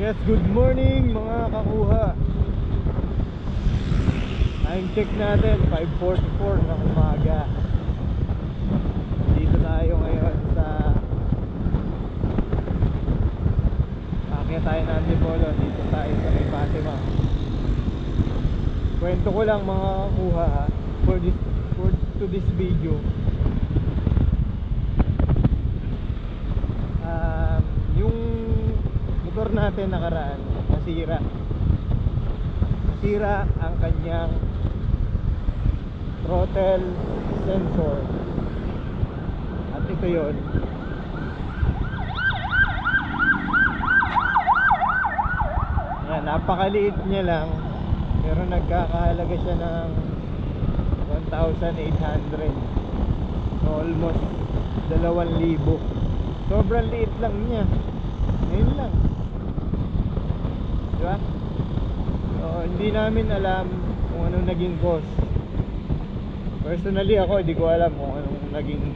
Yes, good morning mga kakuha. Time check natin 5:44 ng umaga. Dito tayo ngayon sa Akyat tayo ng Antipolo. Dito tayo sa may Fatima. Kwento ko lang mga kakuha to this video. Yung motor natin nakaraan nasira ang kanyang throttle sensor. At ito yon. Yan, napakaliit niya lang, pero nagkakahalaga siya ng 1,800. So almost 2,000. Sobrang liit lang niya. Ngayon lang, diba? So hindi namin alam kung anong naging cause. Personally ako, hindi ko alam kung anong naging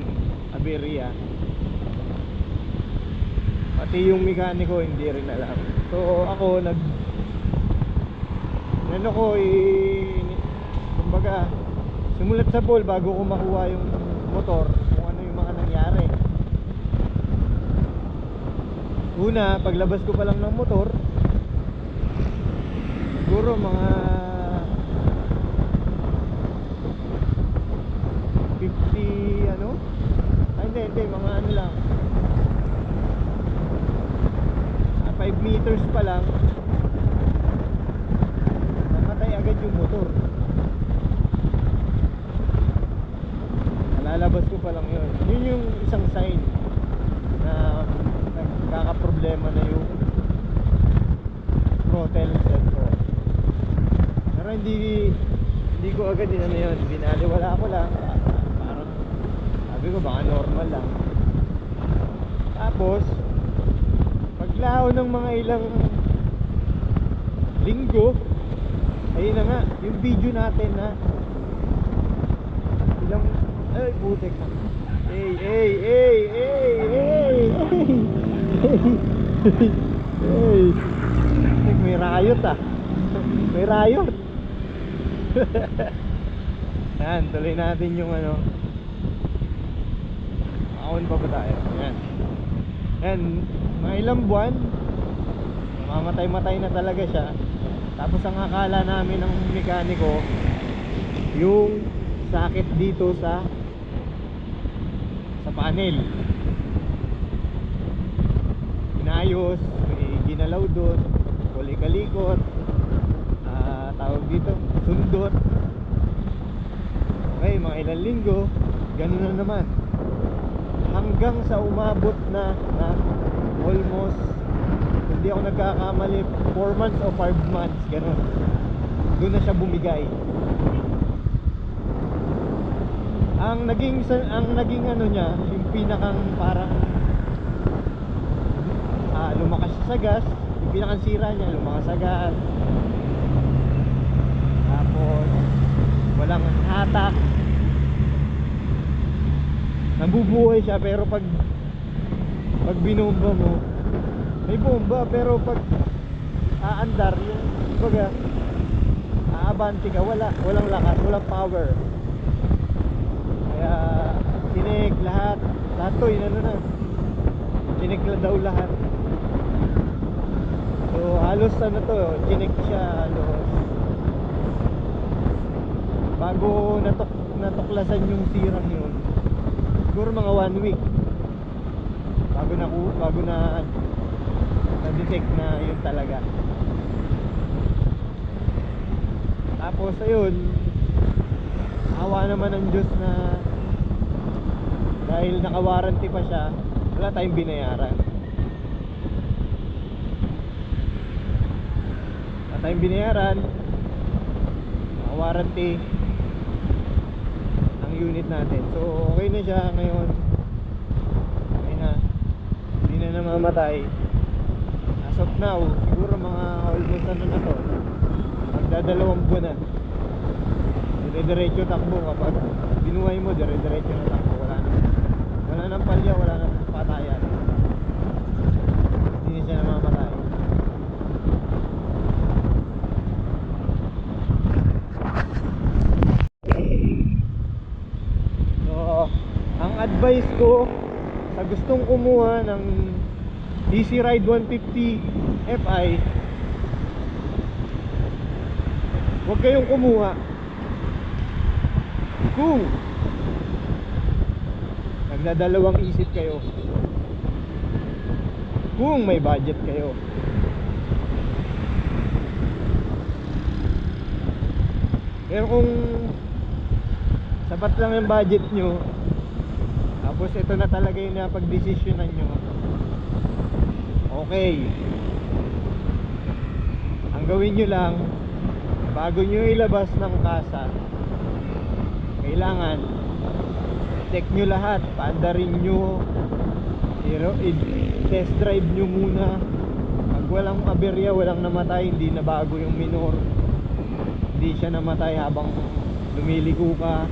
aberya. Pati yung mekaniko hindi rin alam. So ako kumbaga sumulat sa pool bago ko makuha yung motor kung ano yung mga nangyari. Una, paglabas ko pa lang ng motor, siguro mga 50 hindi, mga ano lang, 5 meters pa lang namatay agad yung motor. Nalalabas ko pa lang yun. Yun yung isang sign na nagkakaproblema na yung throttle sensor. Pero hindi ko agad din yun, binaliwala ko lang. Parang sabi ko baka normal lang. Tapos paglao ng mga ilang linggo, ayun na nga yung video natin na ilang putek na. May riot may riot. Yan, tuloy natin yung maon pa ba tayo. Yan, mga ilang buwan mamatay na talaga siya. Tapos ang akala namin ng mekaniko yung sakit dito sa panel. Inayos, may ginalaw doon, kalikot, tawag dito, sundot. Okay, mga ilang linggo, ganun na naman. Hanggang sa umabot na almost, hindi ako nagkakamali, 4 months o 5 months, ganun. Doon na siya bumigay. Ang naging niya, yung pinakang parang lumakas sa gas, yung pinakang sira niya, lumakas sa gas. Tapos walang hatak. Nabubuhay siya, pero pag binomba mo, may bomba, pero pag aandar yung baga aabante ka, walang lakas, walang power. Kaya chinek lahat to, chinek na daw lahat. So halos chinek siya halos bago natuklasan yung sirang yun. Siguro mga 1 week bago na na-detect na yun talaga. Tapos ayun, awa naman ng Diyos na dahil naka-warranty pa siya, wala tayong binayaran. Naka-warranty ang unit natin. So okay na siya ngayon. Okay na, hindi na namamatay. As of now, siguro mga almost na to, magdadalawang buwan na. Dire-diretso takbo kapag binuhay mo, dire-diretso na takbo. Wala nang palya, wala nang patayan. Hindi siya namamatay. sa gustong kumuha ng Easy Ride 150 Fi, huwag kayong kumuha kung nagdadalawang isip kayo, kung may budget kayo. Pero kung sapat lang yung budget nyo, tapos ito na talaga yung napag-desisyonan nyo, okay, ang gawin nyo lang, bago nyo ilabas ng kasa, kailangan check nyo lahat, paandarin nyo, test drive nyo muna. Pag walang aberya, walang namatay, hindi na bago yung minor, hindi siya namatay habang lumiliko ka,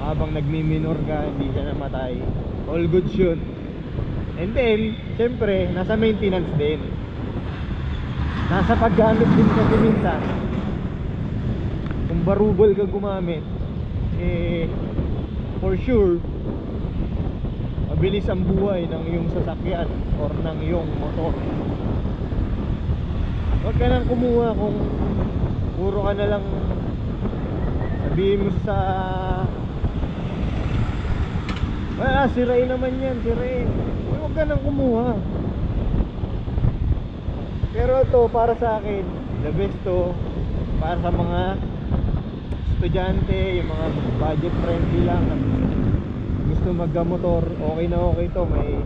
habang nagmi-minor ka, hindi siya namatay, all good yun. And then, syempre, nasa maintenance din, nasa paggamit din kasi minsan. Kung barubol ka gumamit, for sure mabilis ang buhay ng iyong sasakyan or ng iyong motor. Huwag ka nang kumuha kung puro ka na lang sabihin mo sa sirain naman yan, sirain. Huwag ka nang kumuha. Pero ito, para sa akin, the best to, para sa mga estudyante, yung mga budget friendly lang, gusto magkamotor, okay na okay to. May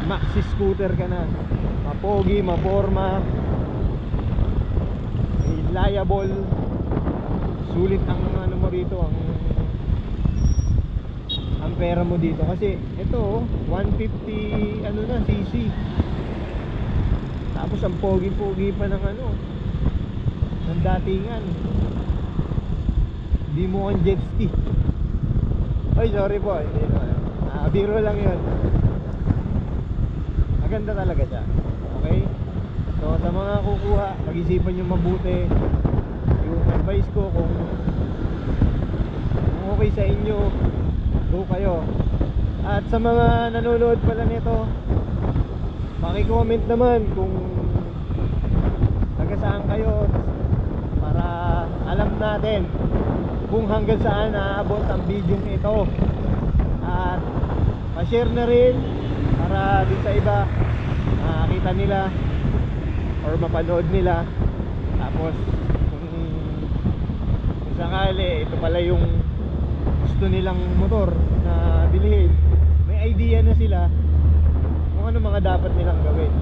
maxi scooter ka na, mapogi, maporma, reliable, sulit ang ano mo rito, ang pera mo dito. Kasi ito 150 ano na cc, tapos ang pogi-pogi pa ng ano, ng datingan. Hindi mo ang jet ski. Ay, sorry po, hindi na. Biro lang yun. Maganda talaga siya. Okay? So sa mga kukuha, pag-isipan nyo mabuti. Yung advice ko, kung okay sa inyo, go kayo. At sa mga nanonood pala nito, paki-comment naman kung taga saan kayo, para alam natin kung hanggang saan naaabot ang video ito. At pa-share na rin para din sa iba makakita nila or mapanood nila. Tapos kung sakali ito pala yung gusto nilang motor na bilhin, may idea na sila kung ano mga dapat nilang gawin.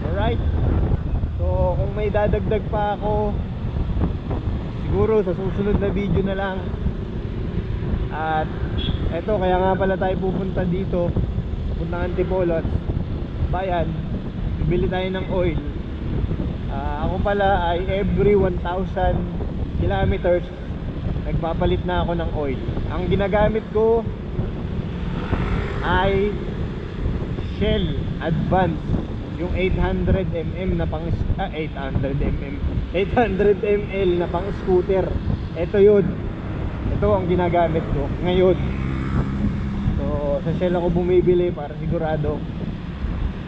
Alright, so kung may dadagdag pa ako, siguro sa susunod na video na lang. At eto, kaya nga pala tayo pupunta dito, pupunta ng Antipolo at bayan, bibili tayo ng oil. Ako pala ay every 1,000 kilometers nagpapalit na ako ng oil. Ang ginagamit ko ay Shell Advance, yung 800mm na pang 800ml na pang scooter. Ito yun, ito ang ginagamit ko ngayon. So sa Shell ako bumibili para sigurado.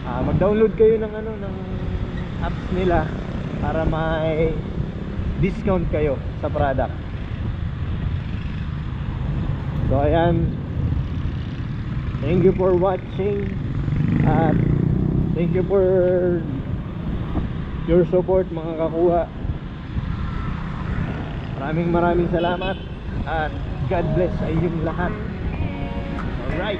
Mag-download kayo ng ano, ng apps nila para may discount kayo sa product. So ayan, thank you for watching at thank you for your support mga kakuha. Maraming salamat at God bless sa inyong lahat. Alright.